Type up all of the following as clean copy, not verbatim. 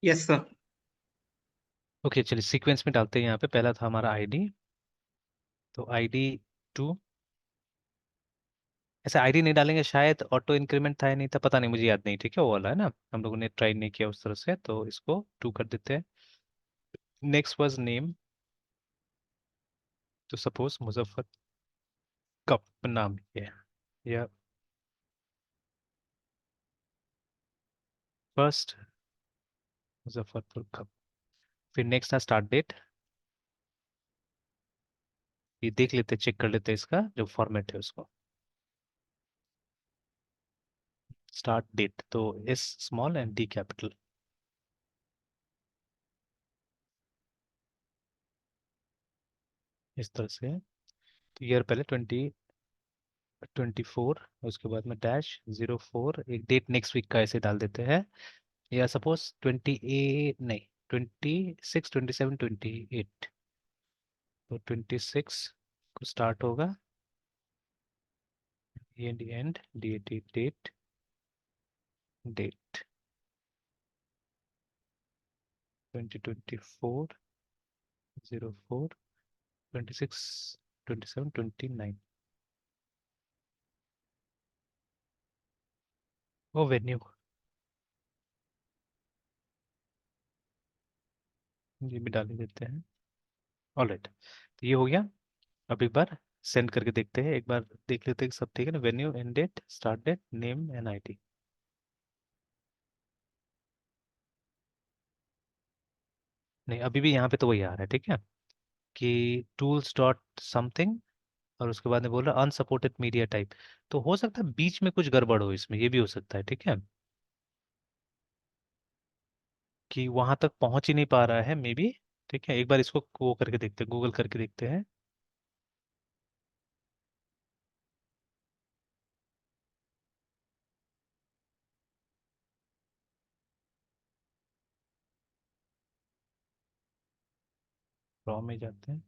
Yes sir. Okay चलिए sequence में डालते हैं। यहाँ पे पहला था हमारा आईडी, तो आईडी टू। ऐसे आईडी नहीं डालेंगे, शायद ऑटो इंक्रीमेंट था या नहीं था, पता नहीं, मुझे याद नहीं। ठीक है, वो वाला है ना, हम लोगों ने ट्राई नहीं किया उस तरह से, तो इसको टू कर देते हैं। नेक्स्ट वाज नेम, तो सपोज मुजफ्फर कप नाम ये है, या फर्स्ट मुजफ्फरपुर कप। फिर नेक्स्ट था स्टार्ट डेट। ये देख लेते, चेक कर लेते हैं इसका जो फॉर्मेट है उसको। स्टार्ट डेट तो S small and D capital, इस तरह से है। तो ईयर पहले 2024, उसके बाद में डैश 04, एक डेट नेक्स्ट वीक का ऐसे डाल देते हैं। या सपोज 28 नहीं, 26 27 28, तो 26 को स्टार्ट होगा, end end date date date 2024 04 26 27 29। वो वेन्यू, ये भी डाल ही देते हैं। ऑलराइट, तो ये हो गया। अब एक बार सेंड करके देखते हैं, एक बार देख लेते हैं कि सब ठीक है ना। Venue, end date, start date, name and ID. नहीं, अभी भी यहाँ पे तो वही आ रहा है। ठीक है, कि टूल्स डॉट समथिंग, और उसके बाद में बोल रहा अनसपोर्टेड मीडिया टाइप। तो हो सकता है बीच में कुछ गड़बड़ हो इसमें, ये भी हो सकता है। ठीक है, कि वहां तक पहुंच ही नहीं पा रहा है मे बी। ठीक है, एक बार इसको वो करके देखते हैं, गूगल करके देखते हैं। रॉ में जाते हैं।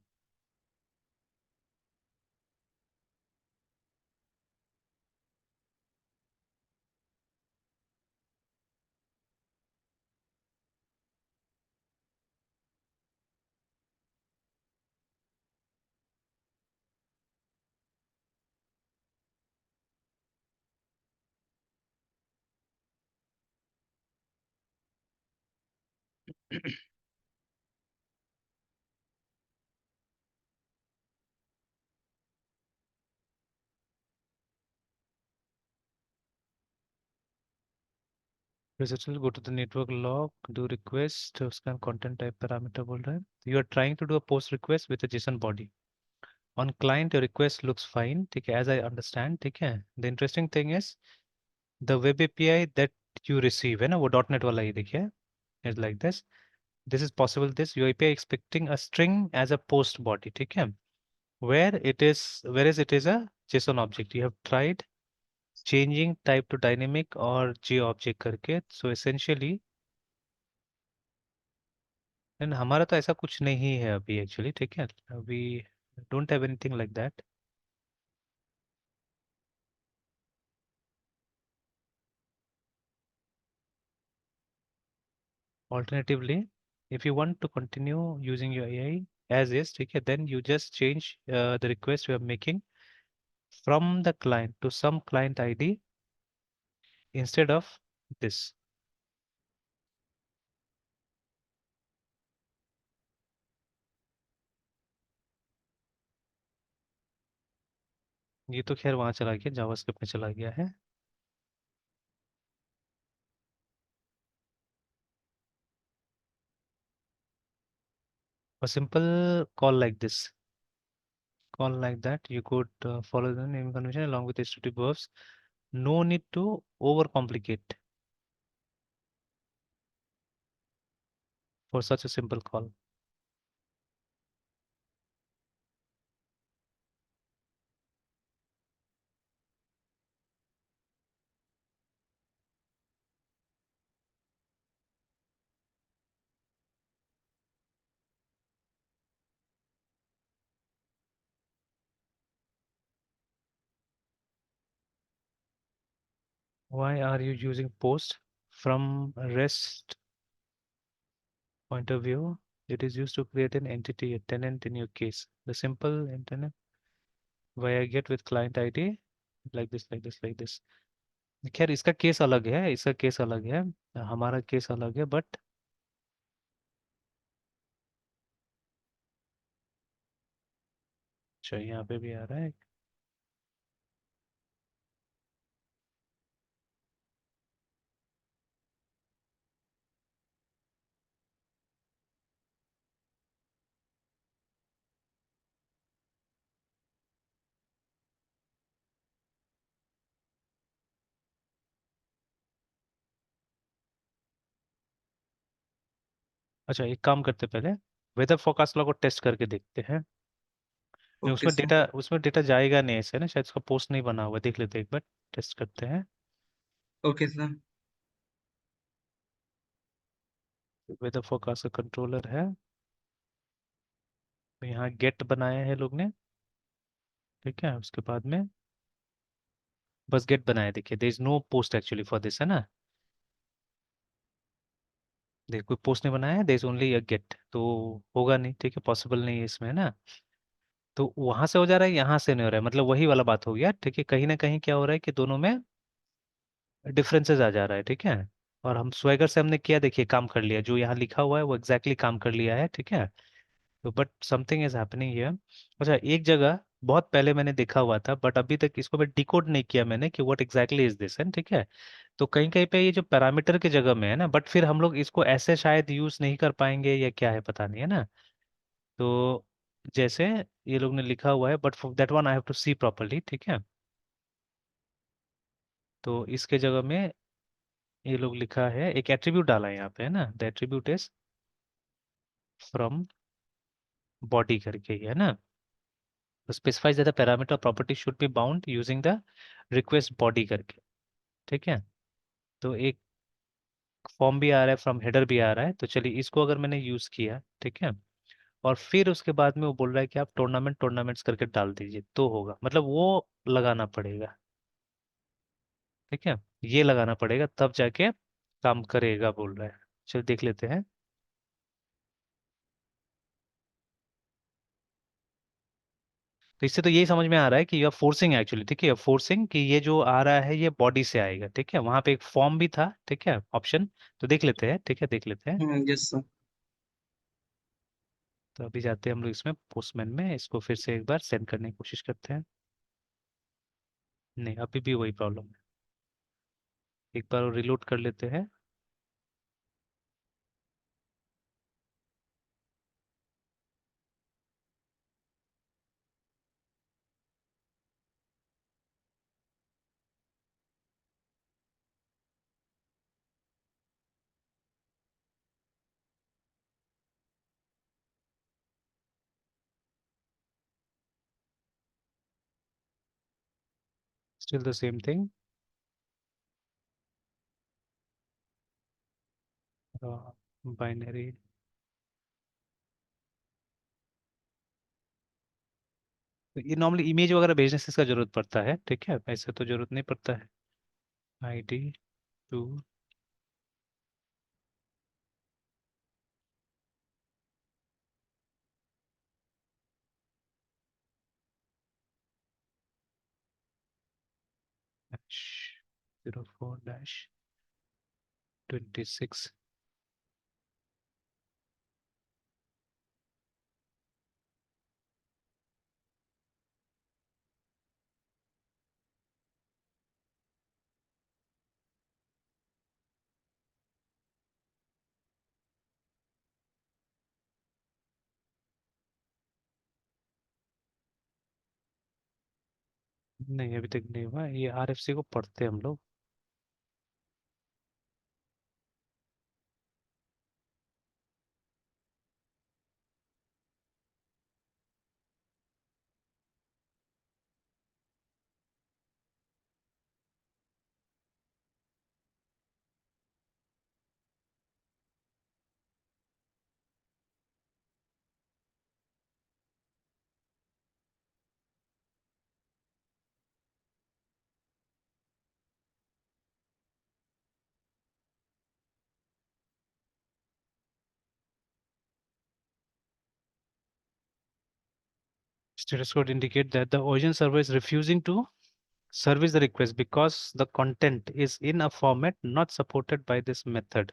Researcher go to the network log, do request, उसका content type parameter बोल रहा है। You are trying to do a post request with a JSON body. On client, your request looks fine. ठीक है, as I understand. ठीक है, the interesting thing is the web API that you receive है ना, वो .NET वाला ही देखिए, is like this. This is possible. This your API expecting a string as a post body. ठीक है, whereas it is a JSON object. You have tried changing type to dynamic और J object करके, so essentially, and हमारा तो ऐसा कुछ नहीं है अभी एक्चुअली। ठीक है, अभी don't have anything like that. Alternatively, if you want to continue using your AI as is, ठीक है, then you just change the request you are making from the client to some client ID instead of this. ये तो खैर वहाँ चला गया, JavaScript में चला गया है। A simple call like this, call like that, you could follow the name convention along with HTTP verbs. No need to overcomplicate for such a simple call. Why are you using post? From REST point of view, it is used to create an entity, a tenant in your case. The simple internet via get with client ID like this, like this, like this. खैर इसका case अलग है, इसका case अलग है, हमारा case अलग है, बट अच्छा यहाँ पे भी आ रहा है। अच्छा एक काम करते पहले, वेदर फोरकास्ट लॉग को टेस्ट करके देखते हैं। नहीं, ओके सर। उसमें डेटा जाएगा नहीं ऐसे ना, शायद उसका पोस्ट नहीं बना हुआ, देख लेते हैं एक बार, टेस्ट करते हैं। Okay sir. वेदर फोरकास्ट का कंट्रोलर है, तो यहाँ गेट बनाया है लोग ने, ठीक है, उसके बाद में बस गेट बनाया, देखिए there is no post actually for this, है ना, देखिए कोई पोस्ट नहीं बनाया है, there is only a gate, तो होगा नहीं, ठीक है, पॉसिबल नहीं है इसमें, है ना। तो वहां से हो जा रहा है, यहाँ से नहीं हो रहा है, मतलब वही वाला बात हो गया, ठीक है, कहीं ना कहीं क्या हो रहा है कि दोनों में डिफरेंसेस आ जा रहा है, ठीक है। और हम स्वैगर से हमने किया, देखिए काम कर लिया, जो यहाँ लिखा हुआ है वो एग्जैक्टली काम कर लिया है, ठीक है। तो but something is happening here. अच्छा एक जगह बहुत पहले मैंने देखा हुआ था, बट अभी तक इसको मैं डिकोड नहीं किया मैंने कि व्हाट एग्जैक्टली इज दिस, है ठीक है। तो कहीं कहीं पे ये जो पैरामीटर की जगह में है ना, बट फिर हम लोग इसको ऐसे शायद यूज नहीं कर पाएंगे या क्या है पता नहीं, है ना। तो जैसे ये लोग ने लिखा हुआ है, but for that one I have to see properly, ठीक है। तो इसके जगह में ये लोग लिखा है, एक एट्रीब्यूट डाला है यहाँ पे, है ना, the attribute is from body करके ही, है ना। तो specifies that the parameter property should be bound using the request body करके, ठीक है। तो एक फॉर्म भी आ रहा है, फ्रॉम हेडर भी आ रहा है, तो चलिए इसको अगर मैंने यूज किया, ठीक है, और फिर उसके बाद में वो बोल रहा है कि आप टूर्नामेंट्स करके डाल दीजिए तो होगा, मतलब वो लगाना पड़ेगा, ठीक है, ये लगाना पड़ेगा तब जाके काम करेगा बोल रहा है। चलिए देख लेते हैं। तो इससे तो यही समझ में आ रहा है कि यह फोर्सिंग एक्चुअली, ठीक है, फोर्सिंग कि ये जो आ रहा है ये बॉडी से आएगा, ठीक है, वहां पे एक फॉर्म भी था, ठीक है, ऑप्शन। तो देख लेते हैं, ठीक है, देख लेते हैं। Yes sir. तो अभी जाते हैं हम लोग इसमें पोस्टमैन में, इसको फिर से एक बार सेंड करने की कोशिश करते हैं। नहीं अभी भी वही प्रॉब्लम है, एक बार रिलोड कर लेते हैं। Still the same thing. Binary, तो ये नॉर्मली इमेज वगैरह भेजने से इसका जरूरत पड़ता है, ठीक है, ऐसे तो जरूरत नहीं पड़ता है। ID two dash 04-26। नहीं अभी तक नहीं हुआ, ये RFC को पढ़ते हैं हम लोग। Status code indicate that the origin server is refusing to service the request because the content is in a format not supported by this method.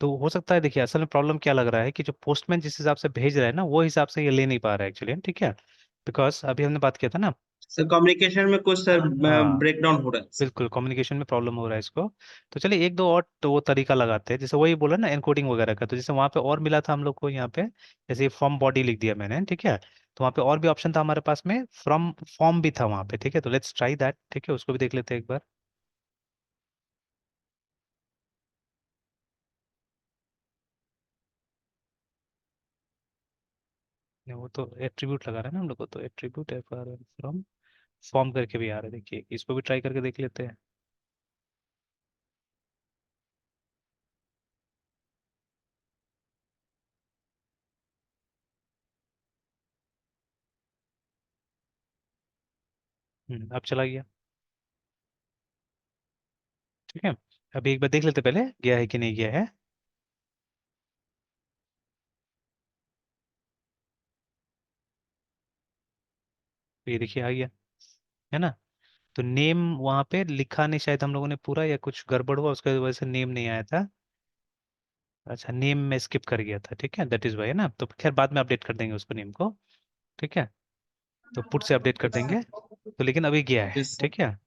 तो हो सकता है, देखिए असल में प्रॉब्लम क्या लग रहा है कि जो पोस्टमैन जिस हिसाब से भेज रहा है ना, वो हिसाब से ये ले नहीं पा रहा है एक्चुअली, ठीक है। बिकॉज अभी हमने बात किया था ना। सर कम्युनिकेशन में कुछ सर हाँ, ब्रेकडाउन हो रहा है सर। बिल्कुल कम्युनिकेशन में प्रॉब्लम हो रहा है इसको। तो चलिए एक दो और तो वो तरीका लगाते हैं, जैसे वही बोला ना एनकोडिंग वगैरह का, तो जैसे वहाँ पे और मिला था हम लोग को यहाँ पे, जैसे फॉर्म बॉडी लिख दिया मैंने, ठीक है। तो वहाँ पे और भी ऑप्शन था हमारे पास में, फ्रॉम फॉर्म भी था वहाँ पे, ठीक है। तो लेट्स ट्राई दैट, ठीक है, उसको भी देख लेते हैं एक बार। नहीं, वो तो एट्रीब्यूट लगा रहा है ना हम लोग को, तो एट्रीब्यूट है फ्रॉम फॉर्म करके भी आ रहा है, देखिए इसको भी ट्राई करके देख लेते हैं। अब चला गया, ठीक है। अभी एक बार देख लेते पहले गया है कि नहीं गया है। तो ये देखिए आ गया, है ना। तो नेम वहां पे लिखा नहीं शायद हम लोगों ने पूरा, या कुछ गड़बड़ हुआ उसके वजह से नेम नहीं आया था। अच्छा, नेम में स्किप कर गया था, ठीक है, दैट इज वाई, है ना। तो खैर बाद में अपडेट कर देंगे उसको, नेम को, ठीक है। तो पुट से अपडेट कर देंगे। तो लेकिन अभी गया है, यस सर। ठीक है।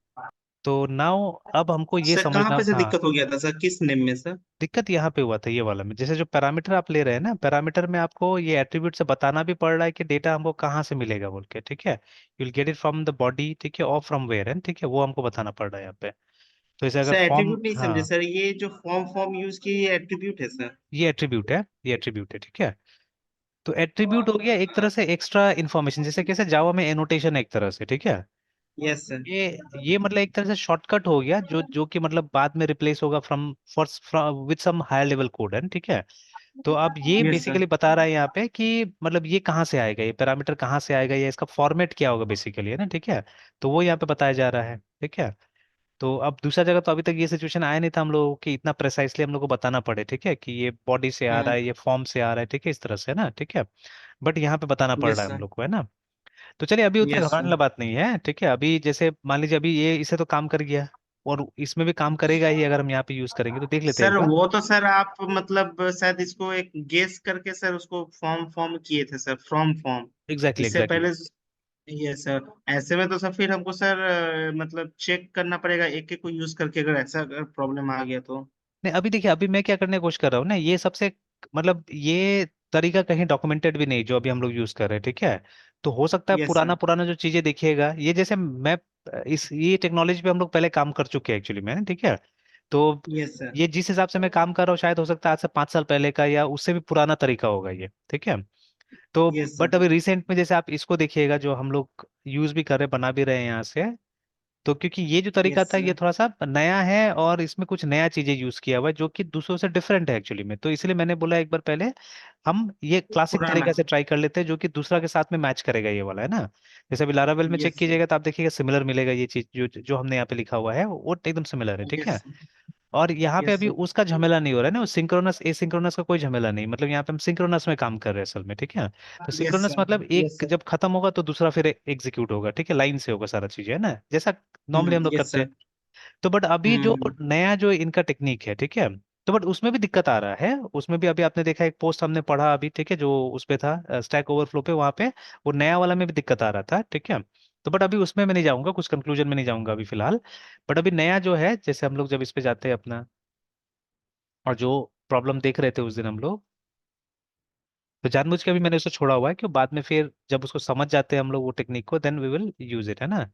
तो नाउ अब हमको ये सर कहाँ समझना, पे से हाँ, दिक्कत हो गया था सर, किस नेम में सर? दिक्कत यहाँ पे हुआ था ये वाला में, जैसे जो पैरामीटर आप ले रहे हैं ना, पैरामीटर में आपको ये एट्रीब्यूट से बताना भी पड़ रहा है कि डेटा हमको कहाँ से मिलेगा बोल के, ठीक है। You will get it from the body, ठीक है, और फ्रॉम वेयर है, ठीक है, वो हमको बताना पड़ रहा है यहाँ पे। तो इसे अगर सर फॉर्म, एट्रीब्यूट नहीं समझे हाँ, सर, ये जो फॉर्म फॉर्म यूज की ये एट्रीब्यूट है सर। ये एट्रीब्यूट है, ये एट्रीब्यूट है, ठीक है। तो एट्रीब्यूट हो गया एक तरह से एक्स्ट्रा इन्फॉर्मेशन, जैसे कैसे जावा में एनोटेशन है एक तरह से, ठीक है। Yes sir. ये मतलब एक तरह से शॉर्टकट हो गया, जो जो कि मतलब बाद में रिप्लेस होगा from for with some higher level code है, ठीक है। तो अब ये यस सर। बेसिकली बता रहा है यहाँ पे कि मतलब ये कहाँ से आएगा, ये पैरामीटर कहाँ से आएगा, या इसका फॉर्मेट क्या होगा बेसिकली, है ना, ठीक है। तो वो यहाँ पे बताया जा रहा है, ठीक है। तो अब दूसरा जगह तो अभी तक ये सिचुएशन आया नहीं था हम लोगों कि इतना प्रेसाइसली हम लोग को बताना पड़े, ठीक है, कि ये बॉडी से आ रहा हाँ। है, ये फॉर्म से आ रहा है, ठीक है, इस तरह से, है ना, ठीक है। बट यहाँ पे बताना पड़ यस रहा है हम सर। लोग को, है ना। तो चलिए अभी उतना यस घबराने सर। वाला बात नहीं है, ठीक है। अभी जैसे मान लीजिए अभी ये इसे तो काम कर गया, और इसमें भी काम करेगा ही अगर हम यहाँ पे यूज करेंगे, तो देख लेते हैं एक सर बार। वो तो सर आप मतलब शायद इसको एक गेस करके सर उसको फॉर्म फॉर्म किए थे सर, फ्रॉम फॉर्म। एग्जैक्टली इससे एग्जैक्टली। पहले ये सर, ऐसे में तो सर फिर हमको सर मतलब चेक करना पड़ेगा एक एक को यूज करके, अगर ऐसा अगर प्रॉब्लम आ गया तो। नहीं अभी देखिए, अभी मैं क्या करने की कोशिश कर रहा हूँ ना, ये सबसे मतलब ये तरीका कहीं डॉक्यूमेंटेड भी नहीं जो अभी हम लोग यूज कर रहे हैं, ठीक है। तो हो सकता है यस पुराना सर। पुराना जो चीजें देखिएगा, ये जैसे मैं इस ये टेक्नोलॉजी पे हम लोग पहले काम कर चुके हैं एक्चुअली में, ठीक है। तो यस सर। ये जिस हिसाब से मैं काम कर रहा हूँ, शायद हो सकता है आज से 5 साल पहले का या उससे भी पुराना तरीका होगा ये, ठीक है। तो यस सर। बट अभी रिसेंट में जैसे आप इसको देखिएगा, जो हम लोग यूज भी कर रहे बना भी रहे हैं यहाँ से, तो क्योंकि ये जो तरीका यस था ये सर। थोड़ा सा नया है, और इसमें कुछ नया चीजें यूज किया हुआ है जो कि दूसरों से डिफरेंट है एक्चुअली में, तो इसलिए मैंने बोला एक बार पहले हम ये क्लासिक पुराना। तरीका से ट्राई कर लेते हैं, जो कि दूसरा के साथ में मैच करेगा ये वाला, है ना। जैसे अभी लारावेल में चेक यस सर। कीजिएगा तो आप देखिएगा सिमिलर मिलेगा, ये चीज जो जो हमने यहाँ पे लिखा हुआ है वो एकदम सिमिलर है, ठीक यस है। सर। और यहाँ पे यस अभी सर। उसका झमेला नहीं हो रहा है ना, सिंक्रोनस एसिंक्रोनस का कोई झमेला नहीं, मतलब यहाँ पे हम सिंक्रोनस में काम कर रहे हैं असल में, ठीक है। तो यस सिंक्रोनस सर। मतलब यस एक सर। जब खत्म होगा तो दूसरा फिर एग्जीक्यूट होगा, ठीक है, लाइन से होगा सारा चीज, है ना, जैसा नॉर्मली हम लोग यस करते हैं। सर। तो बट अभी जो हम्म। नया जो इनका टेक्निक है, ठीक है। तो बट उसमें भी दिक्कत आ रहा है, उसमें भी अभी आपने देखा एक पोस्ट हमने पढ़ा अभी, ठीक है, जो उस पे था स्टैक ओवरफ्लो पे, वहां पे वो नया वाला में भी दिक्कत आ रहा था, ठीक है। तो बट अभी उसमें मैं नहीं जाऊंगा, कुछ कंक्लूजन में नहीं जाऊंगा अभी फिलहाल। बट अभी नया जो है, जैसे हम लोग जब इस पे जाते हैं अपना, और जो प्रॉब्लम देख रहे थे उस दिन हम लोग, तो जानबूझ के अभी मैंने उसको छोड़ा हुआ है कि बाद में फिर जब उसको समझ जाते हैं हम लोग वो टेक्निक को, then we will use it, है ना।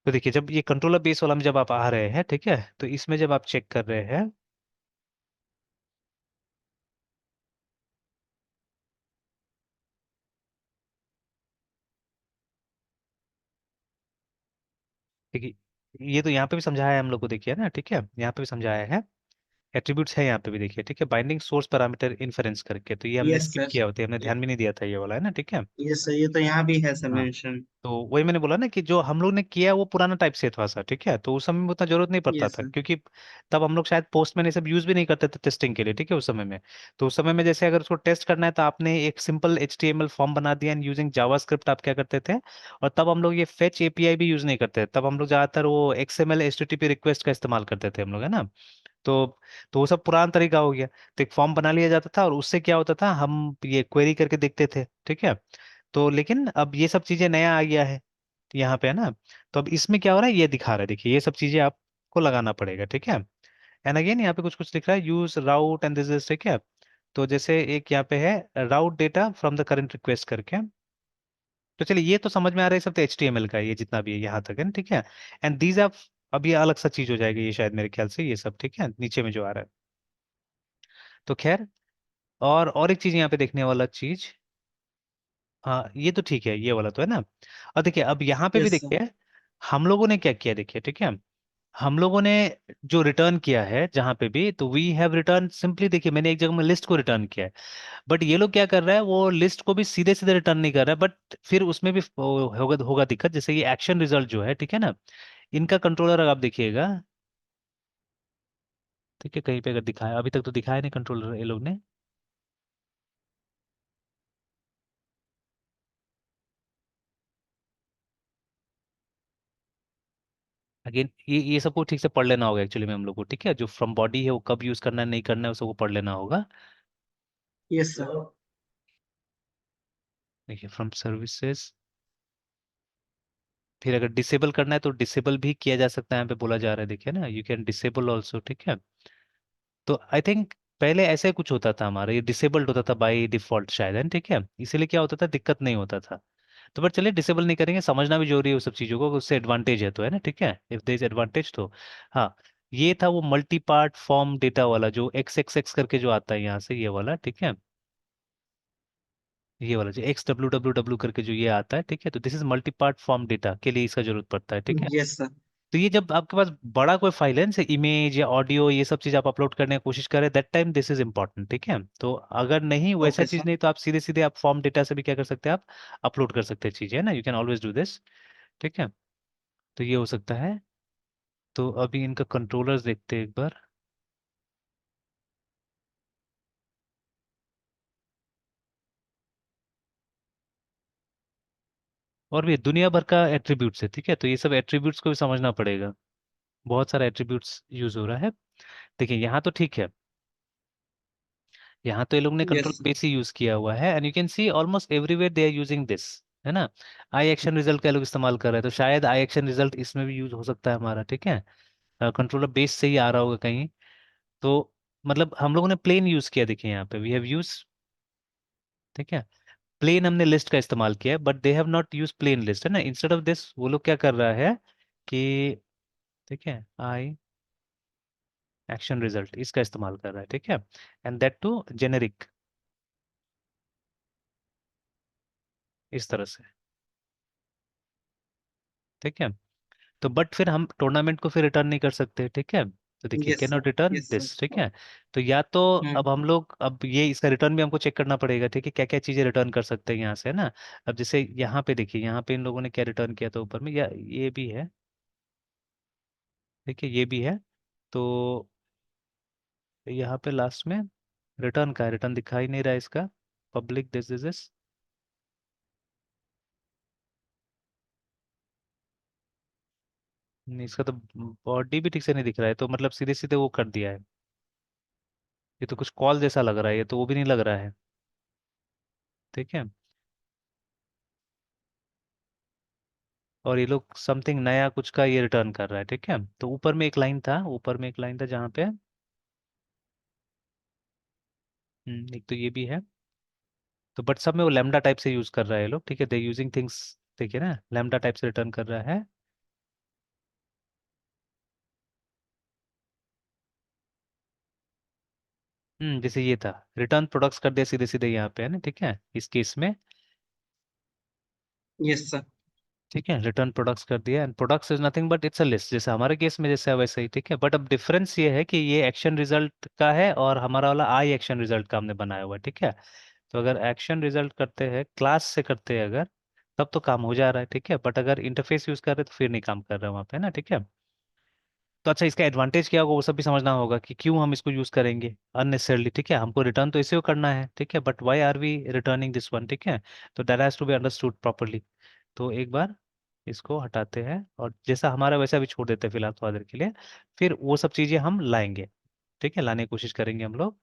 तो देखिए जब ये कंट्रोलर बेस वाला में जब आप आ रहे हैं, ठीक है, तो इसमें जब आप चेक कर रहे हैं, ठीक है, ये तो यहाँ पे भी समझाया है हम लोग को, देखिए ना, ठीक है, यहाँ पे भी समझाया है। एट्रीब्यूट्स है यहाँ पे भी देखिए, ठीक है, बाइंडिंग सोर्स पैरामीटर इन्फरेंस करके, तो ये हमने यस स्किप सर। किया होता है, हमने ध्यान भी नहीं दिया था ये वाला, है ना, ठीक है। यस सर, ये तो यहाँ भी है सर हाँ, मेंशन। तो वही मैंने बोला ना कि जो हम लोग ने किया वो पुराना टाइप से था सर, ठीक है, तो उस समय में उतना जरूरत नहीं पड़ता यस था, सर। क्योंकि तब हम लोग शायद पोस्टमैन ये सब यूज भी नहीं करते थे टेस्टिंग के लिए, ठीक है, उस समय में। तो उस समय में जैसे अगर उसको टेस्ट करना है तो आपने एक सिंपल HTML फॉर्म बना दिया एंड यूजिंग जावास्क्रिप्ट आप क्या करते थे। और तब हम लोग ये फेच API भी यूज नहीं करते थे, तब हम लोग ज्यादातर वो XML HTTP रिक्वेस्ट का इस्तेमाल करते थे हम लोग, है ना। तो तो वो सब पुराना तरीका हो गया। तो एक फॉर्म बना लिया जाता था और उससे क्या होता था, हम ये क्वेरी करके देखते थे, ठीक है। तो लेकिन अब ये सब चीजें नया आ गया है यहाँ पे, है ना। तो अब इसमें क्या हो रहा है, ये दिखा रहा है, देखिए ये सब चीजें आपको लगाना पड़ेगा, ठीक है। एंड अगेन यहाँ पे कुछ कुछ दिख रहा है, use route and this is, ठीक है। तो जैसे एक यहाँ पे है route data from the current request करके। तो चलिए ये तो समझ में आ रहा है, सब तो HTML का है, ये जितना भी है यहाँ तक है ना, ठीक है। एंड दीज आर, अब ये अलग सा चीज हो जाएगी ये शायद मेरे ख्याल से, ये सब ठीक है नीचे में जो आ रहा है। तो खैर, और एक चीज यहाँ पे देखने वाला चीज, हाँ ये तो ठीक है, ये वाला तो है ना। और देखिए अब यहाँ पे भी यस सर। देखिए हम लोगों ने क्या किया, देखिए ठीक है। हम लोगों ने जो रिटर्न किया है जहां पे भी, तो वी हैव रिटर्न सिंपली, देखिए मैंने एक जगह में लिस्ट को रिटर्न किया है। बट ये लोग क्या कर रहा है, वो लिस्ट को भी सीधे सीधे रिटर्न नहीं कर रहा है, बट फिर उसमें भी होगा होगा दिक्कत, जैसे ये एक्शन रिजल्ट जो है, ठीक है ना। इनका कंट्रोलर अगर आप देखिएगा, ठीक है, कहीं पे अगर दिखाया, अभी तक तो दिखाया नहीं कंट्रोलर ये लोग ने। अगेन ये सबको ठीक से पढ़ लेना होगा एक्चुअली में हम लोग को, ठीक है, जो फ्रॉम बॉडी है वो कब यूज करना है नहीं करना है, वो सबको पढ़ लेना होगा। Yes sir. देखिए फ्रॉम सर्विसेज, फिर अगर डिसेबल करना है तो डिसेबल भी किया जा सकता है, यहाँ पे बोला जा रहा है, देखिए ना, यू कैन डिसेबल ऑल्सो, ठीक है। तो आई थिंक पहले ऐसे कुछ होता था हमारा, ये डिसेबल्ड होता था बाय डिफॉल्ट शायद, है ना, ठीक है, इसीलिए क्या होता था, दिक्कत नहीं होता था। तो बट चलिए डिसेबल नहीं करेंगे, समझना भी जरूरी है उस सब चीज़ों को, उससे एडवांटेज है तो, है ना, ठीक है, इफ देयर इज एडवांटेज तो। हाँ, ये था वो मल्टी पार्ट फॉर्म डेटा वाला जो XXX करके जो आता है यहाँ से, ये वाला, ठीक है। ये वाला जो XWWW करके जो ये आता है, ठीक है, तो this is multi part form data के लिए इसका जरूरत पड़ता है, ठीक है। Yes sir. तो ये जब आपके पास बड़ा कोई फाइल है, जैसे इमेज या ऑडियो, ये सब चीज आप अपलोड करने की कोशिश करें, that time this is important, ठीक है। तो अगर नहीं वैसा ओके चीज सर। नहीं, तो आप सीधे सीधे आप फॉर्म डेटा से भी क्या कर सकते हैं, आप अपलोड कर सकते हैं चीजें, है ना, you can always do this, ठीक है। तो ये हो सकता है। तो अभी इनका कंट्रोलर्स देखते हैं एक बार। और भी दुनिया भर का एट्रीब्यूट्स है, ठीक है, तो ये सब एट्रीब्यूट्स को भी समझना पड़ेगा, बहुत सारा एट्रीब्यूट्स यूज हो रहा है। देखिए यहाँ तो ठीक है, यहाँ तो ये लोग ने कंट्रोल यस बेस ही यूज किया हुआ है, and you can see almost everywhere they are using this, है ना। आई एक्शन रिजल्ट का ये लोग इस्तेमाल कर रहे हैं, तो शायद आई एक्शन रिजल्ट इसमें भी यूज हो सकता है हमारा, ठीक है। कंट्रोलर बेस से ही आ रहा होगा कहीं। तो मतलब हम लोगों ने प्लेन यूज किया, देखिए यहाँ पे वी हैव यूज, ठीक है, प्लेन हमने लिस्ट का इस्तेमाल किया है, but they have not use plain list, है ना। इंस्टेड ऑफ दिस वो लोग क्या कर रहा है कि, ठीक है, आई एक्शन रिजल्ट इसका इस्तेमाल कर रहा है, ठीक है, एंड दैट टू जेनेरिक, इस तरह से, ठीक है। तो बट फिर हम टूर्नामेंट को फिर रिटर्न नहीं कर सकते, ठीक है, तो देखिए yes can sir. Not return yes sir. This, ठीक है। तो या तो अब हम लोग, अब ये इसका रिटर्न भी हमको चेक करना पड़ेगा, ठीक है, क्या क्या चीजें रिटर्न कर सकते हैं यहाँ से, है ना। अब जैसे यहाँ पे देखिए, यहाँ पे इन लोगों ने क्या रिटर्न किया था ऊपर में, या ये भी है, देखिए ये भी है। तो यहाँ पे लास्ट में रिटर्न का रिटर्न दिखाई नहीं रहा है इसका, पब्लिक दिस इज, इसका तो बॉडी भी ठीक से नहीं दिख रहा है, तो मतलब सीधे सीधे वो कर दिया है। ये तो कुछ कॉल जैसा लग रहा है, ये तो वो भी नहीं लग रहा है, ठीक है। और ये लोग समथिंग नया कुछ का ये रिटर्न कर रहा है, ठीक है। तो ऊपर में एक लाइन था, ऊपर में एक लाइन था जहाँ पे, एक तो ये भी है। तो बट सब में वो लैम्डा टाइप से यूज कर रहा है ये लोग, ठीक है, दे यूजिंग थिंग्स, देखिए ना, लैम्डा टाइप से रिटर्न कर रहा है। जैसे ये था, रिटर्न प्रोडक्ट्स कर दिया सीधे सीधे यहाँ पे, है ना, ठीक है, इस केस में। Yes sir. ठीक है, रिटर्न प्रोडक्ट्स कर दिया, and products is nothing but it's a list, जैसे हमारे केस में जैसे है वैसे ही। ठीक है, बट अब डिफरेंस ये है कि ये एक्शन रिजल्ट का है और हमारा वाला आई एक्शन रिजल्ट का हमने बनाया हुआ है। ठीक है, तो अगर एक्शन रिजल्ट करते हैं क्लास से करते हैं अगर, तब तो काम हो जा रहा है। ठीक है, बट अगर इंटरफेस यूज कर रहे हैं तो फिर नहीं काम कर रहा है वहाँ पे ना। ठीक है, तो अच्छा, इसका एडवांटेज क्या होगा वो सब भी समझना होगा कि क्यों हम इसको यूज करेंगे अननेसेसरली। ठीक है, हमको रिटर्न तो इसे को करना है। ठीक है, but why are we returning this one. ठीक है, तो that has to be understood properly. तो एक बार इसको हटाते हैं और जैसा हमारा वैसा भी छोड़ देते हैं फिलहाल थोड़ा देर के लिए, फिर वो सब चीजें हम लाएंगे। ठीक है, लाने की कोशिश करेंगे हम लोग।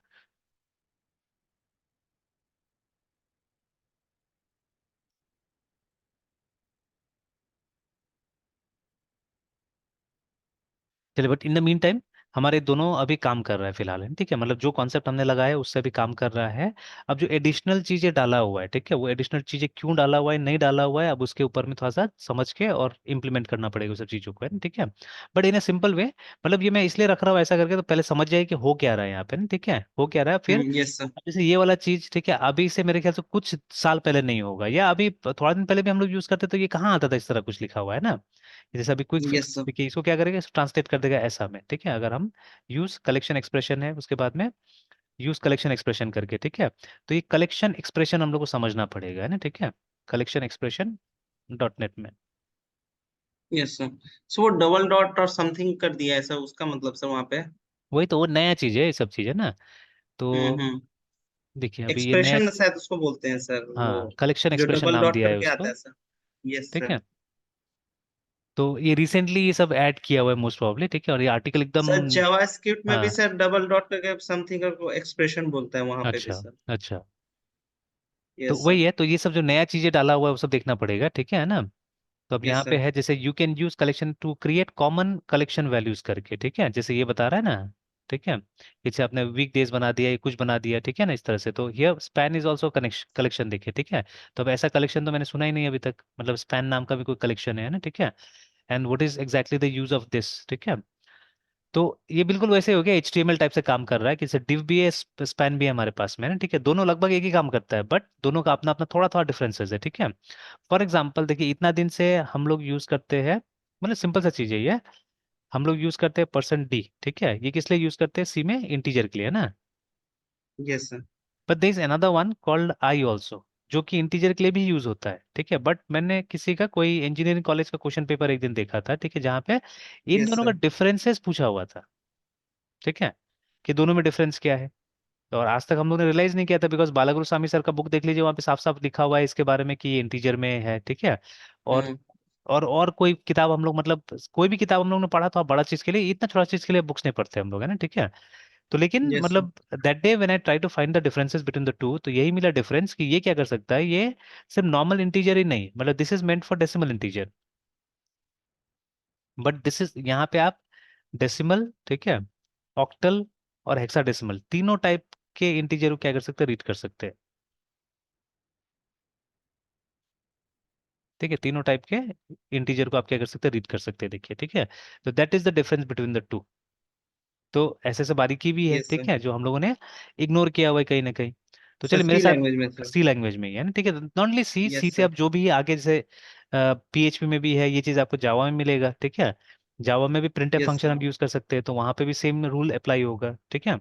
चलिए, but in the mean time हमारे दोनों अभी काम कर रहा है फिलहाल है। ठीक है, मतलब जो कॉन्सेप्ट हमने लगाया है उससे भी काम कर रहा है। अब जो एडिशनल चीजें डाला हुआ है, ठीक है, वो एडिशनल चीजें क्यों डाला हुआ है नहीं डाला हुआ है, अब उसके ऊपर में थोड़ा सा समझ के और इम्प्लीमेंट करना पड़ेगा उस सब चीजों को, है ना। ठीक है, but in a simple way, मतलब ये मैं इसलिए रख रहा हूँ ऐसा करके, तो पहले समझ जाए कि हो क्या रहा है यहाँ पे ना। ठीक है, हो क्या रहा है फिर। Yes sir. अब जैसे ये वाला चीज, ठीक है, अभी से मेरे ख्याल से कुछ साल पहले नहीं होगा, या अभी थोड़ा दिन पहले भी हम लोग यूज करते तो ये कहाँ आता था इस तरह कुछ लिखा हुआ है ना। जैसे अभी क्विक यस फिक्स सर। देखिए, इसको क्या करेगा, इसको ट्रांसलेट कर देगा ऐसा में। ठीक है, अगर हम यूज कलेक्शन एक्सप्रेशन है उसके बाद में यूज कलेक्शन एक्सप्रेशन करके। ठीक है, तो ये कलेक्शन एक्सप्रेशन हम लोग को समझना पड़ेगा, है ना। ठीक है, कलेक्शन एक्सप्रेशन डॉट नेट में। Yes sir. सो वो डबल डॉट और समथिंग कर दिया है सर, उसका मतलब सर वहाँ पे। वही तो, वो नया चीज है ये सब चीज, है ना। तो हम्म। देखिए अभी ये नया, एक्सप्रेशन शायद उसको बोलते हैं सर वो, हाँ, कलेक्शन जो एक्सप्रेशन डबल नाम डॉट दिया है करके उसको। आता है सर। यस ठीक सर। है, तो ये रिसेंटली ये सब ऐड किया हुआ है मोस्ट प्रॉब्ली। ठीक है, और ये आर्टिकल एकदम, सर जावास्क्रिप्ट में भी हाँ, सर डबल डॉट करके समथिंग को एक्सप्रेशन बोलता है वहां पे भी अच्छा सर। अच्छा, तो यस सर। वही है, तो ये सब जो नया चीजें डाला हुआ है वो सब देखना पड़ेगा। ठीक है ना। तो अब यस यहाँ पे सर। है जैसे you can use collection to create common collection values करके। ठीक है, जैसे ये बता रहा है ना। ठीक है, जैसे आपने वीक डेज बना दिया या कुछ बना दिया, ठीक है ना, इस तरह से। तो here span is also connection collection देखिए। ठीक है, तो अब ऐसा कलेक्शन तो मैंने सुना ही नहीं अभी तक, मतलब स्पैन नाम का भी कोई कलेक्शन है ना। ठीक है, and what is exactly the use of this. ठीक है, तो ये बिल्कुल वैसे हो गया, HTML टाइप से काम कर रहा है कि जैसे div भी है, स्पैन भी है हमारे पास में ना। ठीक है, दोनों लगभग एक ही काम करता है, बट दोनों का अपना अपना थोड़ा थोड़ा डिफरेंसेस है। ठीक है, फॉर एग्जाम्पल देखिए, इतना दिन से हम लोग यूज करते हैं, मतलब सिंपल सा चीज है ये, हम लोग यूज करते हैं %d। ठीक है, ये किस लिए यूज करते हैं, सी में इंटीजर के लिए, है ना। Yes sir. But there is another one called I also, जो कि इंटीजर के लिए भी यूज होता है। ठीक है, बट मैंने किसी का कोई इंजीनियरिंग कॉलेज का क्वेश्चन पेपर एक दिन देखा था, ठीक है, जहाँ पे इन यस दोनों का सर। डिफरेंसेस पूछा हुआ था। ठीक है, कि दोनों में डिफरेंस क्या है। और आज तक हम लोग ने रियलाइज नहीं किया था, बिकॉज बालागुरु स्वामी सर का बुक देख लीजिए, वहाँ पे साफ साफ लिखा हुआ है इसके बारे में कि ये इंटीजर में है। ठीक है, और हम्म। और कोई किताब हम लोग, मतलब कोई भी किताब हम लोग ने पढ़ा तो बड़ा चीज के लिए, इतना छोटा चीज के लिए बुक्स नहीं पढ़ते हम लोग, है ना। ठीक है, तो लेकिन यस सर। मतलब that day when I try to find the differences between the two, तो यही मिला डिफरेंस कि ये क्या कर सकता है, ये सिर्फ नॉर्मल इंटीजर ही नहीं, मतलब this is meant for decimal integer, but this is, यहाँ पे आप डेसिमल, ठीक है, ऑक्टल और हेक्साडेसिमल तीनों टाइप के इंटीजर को क्या कर सकते हैं, रीड कर सकते हैं। ठीक है, तीनों टाइप के इंटीजर को आप क्या कर सकते हैं, रीड कर सकते हैं। देखिए, ठीक है, तो that is the difference between the two. तो ऐसे ऐसे बारीकी भी है, यस ठीक सर। है, जो हम लोगों ने इग्नोर किया हुआ है कहीं ना कहीं। तो सर चलिए मेरे सी साथ, लैंग्वेज में सर। सी लैंग्वेज में ही है ना। ठीक है, not only C, C yes से सर। अब जो भी आगे जैसे PHP में भी है ये चीज़, आपको जावा में मिलेगा। ठीक है, जावा में भी प्रिंटफ यस फंक्शन सर। हम यूज कर सकते हैं, तो वहां पे भी सेम रूल अप्लाई होगा। ठीक है,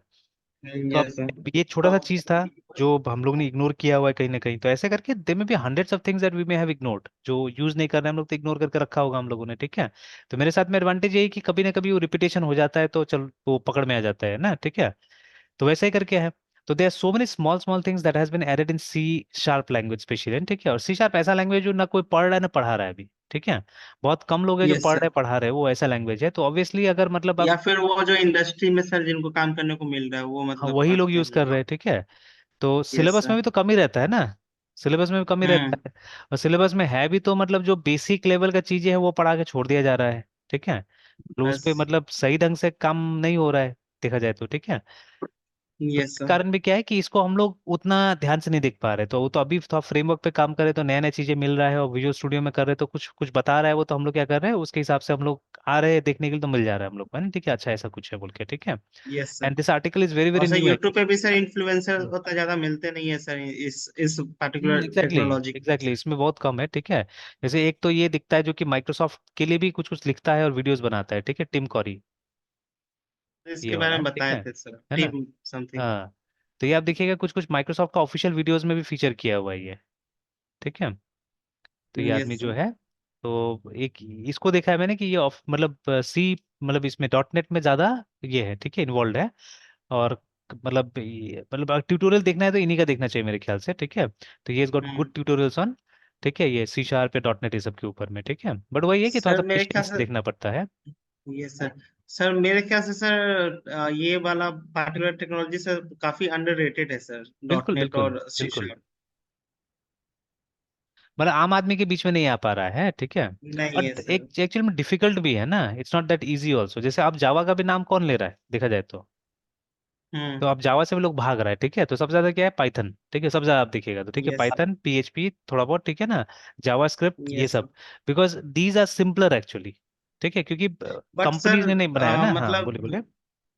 तो अब यस सर। ये छोटा सा चीज था जो हम लोग ने इग्नोर किया हुआ है कहीं ना कहीं। तो ऐसे करके दे में भी hundreds of things that we may have ignored, जो यूज नहीं कर रहे हैं हम लोग, तो इग्नोर करके रखा होगा हम लोगों ने। ठीक है, तो मेरे साथ में एडवांटेज यही कि कभी ना कभी वो रिपीटेशन हो जाता है, तो चल वो पकड़ में आ जाता है ना। ठीक है, तो वैसे ही करके है। तो there are so many small small things that has been added in C# language specially. ठीक है, और C# ऐसा लैंग्वेज जो ना कोई पढ़ रहा है ना पढ़ा रहा है अभी। ठीक है, बहुत कम लोग हैं जो यस पढ़ सर। रहे पढ़ा रहे हैं, वो ऐसा लैंग्वेज है। तो ऑब्वियसली अगर मतलब या अब, फिर वो जो इंडस्ट्री में सर जिनको काम करने को मिल रहा है वो हाँ, मतलब वही लोग पढ़ते यूज हैं कर रहे वो। हैं। ठीक है, तो यस सिलेबस में सर। भी तो कम ही रहता है ना, सिलेबस में भी कम ही रहता हम्म। है। और सिलेबस में है भी तो मतलब जो बेसिक लेवल का चीजें है वो पढ़ा के छोड़ दिया जा रहा है। ठीक है, तो उस पे बस। मतलब सही ढंग से काम नहीं हो रहा है देखा जाए तो। ठीक है, तो यस इसके सर। कारण भी क्या है कि इसको हम लोग उतना ध्यान से नहीं देख पा रहे, तो वो तो अभी थोड़ा फ्रेमवर्क पे काम कर रहे, तो नया नया चीजें मिल रहा है, और विजुअल स्टूडियो में कर रहे तो कुछ कुछ बता रहा है वो, तो हम लोग क्या कर रहे हैं उसके हिसाब से हम लोग आ रहे हैं देखने के लिए, तो मिल जा रहा है हम लोग को, है ना, ठीक है, अच्छा ऐसा कुछ है बोल के, ठीक है। Yes sir. And this article is very और वेरी सर न्यू यूट्यूब पे भी सर एक्चुअली। इन्फ्लुएंसर उतना ज्यादा मिलते नहीं है सर, इस पर्टिकुलर एग्जैक्टली टेक्नोलॉजी एग्जैक्टली, से। इसमें बहुत कम है, ठीक है। जैसे एक तो ये दिखता है जो कि माइक्रोसॉफ्ट के लिए भी कुछ कुछ लिखता है और वीडियोस बनाता है, ठीक है, टिम कॉरी, ये इसके बारे वाला, में ठीक बताए है थे सर, है ना। Team something. हाँ, तो ये आप देखिएगा कुछ कुछ माइक्रोसॉफ्ट का ऑफिशियल वीडियोस में भी फीचर किया हुआ है ये, ठीक है। तो ये आदमी यस जो सर। है, तो एक इसको देखा है मैंने कि ये ऑफ मतलब सी, मतलब इसमें डॉट नेट में ज्यादा ये है, ठीक है, इन्वॉल्व है। और मतलब ट्यूटोरियल देखना है तो इन्हीं का देखना चाहिए मेरे ख्याल से, ठीक है। तो ये got hmm. Good tutorials on, ठीक है, ये सी शार्प या डॉट नेट ये सब के ऊपर में, ठीक है, बट वही है कि थोड़ा सर सा मेरे ख्याल पेशेंस से से, देखना पड़ता है। Yes sir. सर मेरे ख्याल से सर ये वाला पार्टिकुलर टेक्नोलॉजी सर काफी अंडररेटेड है सर, डॉट बिल्कुल नेट बिल्कुल और सी बिल्कुल, शार्प। मतलब आम आदमी के बीच में नहीं आ पा रहा है, ठीक है। नहीं और है सर। एक एक्चुअली में डिफिकल्ट भी है ना, it's not that easy also, जैसे आप जावा का भी नाम कौन ले रहा है देखा जाए तो हम्म। आप जावा से भी लोग भाग रहा है, ठीक है, तो सबसे ज्यादा क्या है पाइथन, ठीक है, सबसे ज्यादा आप देखिएगा तो, ठीक है, यस सर। पाइथन पीएचपी थोड़ा बहुत, ठीक है ना, जावा स्क्रिप्ट ये यस सर। सब, because these are simpler actually, ठीक है, क्योंकि बट कंपनीज सर ने नहीं बनाया ना, हाँ बोलिए मतलब, बोलिए।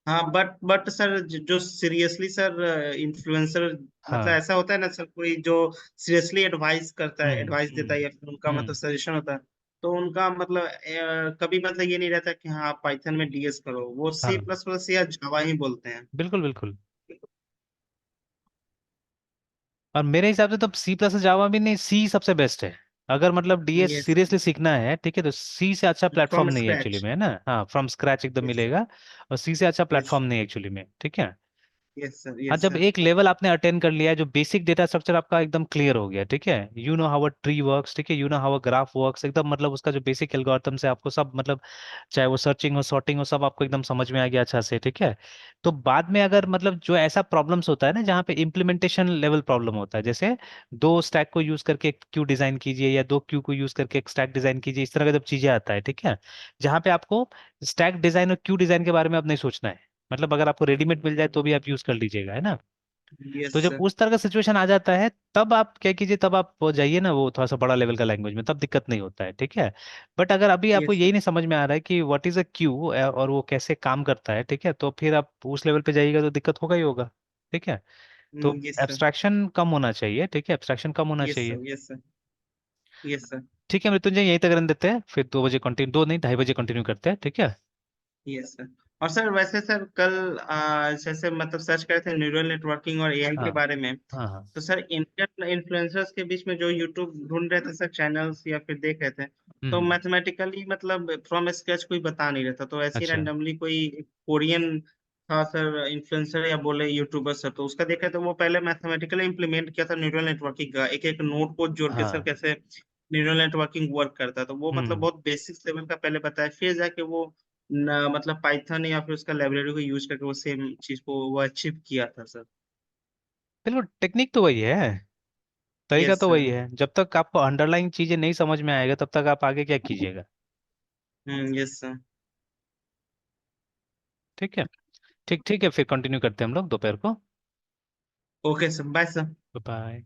हाँ बट सर जो सीरियसली सर इन्फ्लुएंसर, मतलब हाँ, ऐसा होता है ना सर, कोई जो सीरियसली एडवाइस करता है, एडवाइस देता हम्म है, या फिर उनका मतलब हम्म, सजेशन होता है, तो उनका मतलब कभी मतलब ये नहीं रहता कि हाँ आप पाइथन में डीएस करो, वो सी हाँ प्लस प्लस या जावा ही बोलते हैं। बिल्कुल बिल्कुल। और मेरे हिसाब से तो सी प्लस जावा भी नहीं, सी सबसे बेस्ट है। अगर मतलब डीएस यस। सीरियसली सीखना है, ठीक है, तो सी से अच्छा प्लेटफॉर्म फ्रॉम नहीं है एक्चुअली स्क्रैच। में, है ना, हाँ, फ्रॉम स्क्रैच एकदम यस सर। मिलेगा। और सी से अच्छा यस। प्लेटफॉर्म नहीं है एक्चुअली में, ठीक है। Yes sir. हाँ, यस जब सर। एक लेवल आपने अटेन कर लिया है, जो बेसिक डेटा स्ट्रक्चर आपका एकदम क्लियर हो गया, ठीक है, you know how a tree works, ठीक है, you know how a graph works, एकदम मतलब उसका जो बेसिक एल्गोरिथम है आपको सब मतलब, चाहे वो सर्चिंग हो सॉर्टिंग हो, सब आपको एकदम समझ में आ गया अच्छा से, ठीक है। तो बाद में अगर मतलब जो ऐसा प्रॉब्लम्स होता है ना जहाँ पे इम्प्लीमेंटेशन लेवल प्रॉब्लम होता है, जैसे दो स्टैक को यूज करके एक क्यू डिजाइन कीजिए, या दो क्यू को यूज करके एक स्टैक डिजाइन कीजिए, इस तरह का जब चीजें आता है, ठीक है, जहाँ पे आपको स्टैक डिजाइन और क्यू डिजाइन के बारे में अब नहीं सोचना है, मतलब अगर आपको रेडीमेड मिल जाए तो भी आप यूज कर लीजिएगा, है ना। यस तो जब सर। उस तरह का सिचुएशन आ जाता है, तब आप क्या कीजिए, तब आप वो जाइए ना वो थोड़ा सा बड़ा लेवल का लैंग्वेज में, तब दिक्कत नहीं होता है, ठीक है। बट अगर अभी आपको यस यही नहीं समझ में आ रहा है कि व्हाट इज अ क्यू और वो कैसे काम करता है, ठीक है, तो फिर आप उस लेवल पे जाइएगा तो दिक्कत होगा ही होगा, ठीक है। तो यस सर। एब्स्ट्रैक्शन कम होना चाहिए, ठीक है, एब्स्ट्रैक्शन कम होना यस चाहिए। Sir. Yes sir. Yes sir. ठीक है, मृत्युंजय यहीं तक रहने देते हैं, फिर 2 बजे कंटिन्यू, 2 नहीं 2:30 बजे कंटिन्यू करते हैं, ठीक है। Yes sir. और सर वैसे सर कल जैसे मतलब सर्च करे थे न्यूरल नेटवर्किंग और एआई हाँ के बारे में, हाँ हाँ, तो सर इंडियन इन्फ्लुएंसर्स के बीच में जो यूट्यूब ढूंढ रहे थे सर चैनल्स या फिर देख रहे थे, तो हम्म, मैथमेटिकली मतलब फ्रॉम स्क्रैच कोई बता नहीं रहता, तो ऐसे ही अच्छा, रैंडमली कोई कोरियन था सर इन्फ्लुएंसर या बोले यूट्यूबर सर, तो उसका देखा तो वो पहले मैथमेटिकली इम्प्लीमेंट किया था न्यूरल नेटवर्किंग का, एक एक नोड को जोड़ के सर हाँ, कैसे न्यूरल नेटवर्किंग वर्क करता है, तो वो मतलब हम्म, बहुत बेसिक लेवल का पहले बताया, फिर जाके वो मतलब पाइथन या फिर उसका लाइब्रेरी को यूज करके वो सेम चीज को वो अचीव किया था सर। बिल्कुल, टेक्निक तो वही है, तरीका यस तो सर। वही है, जब तक आपको अंडरलाइन चीजें नहीं समझ में आएगा तब तक आप आगे क्या कीजिएगा, यस सर। ठीक है। ठीक ठीक है, फिर कंटिन्यू करते हैं हम लोग दोपहर को। Okay sir, bye sir. Bye.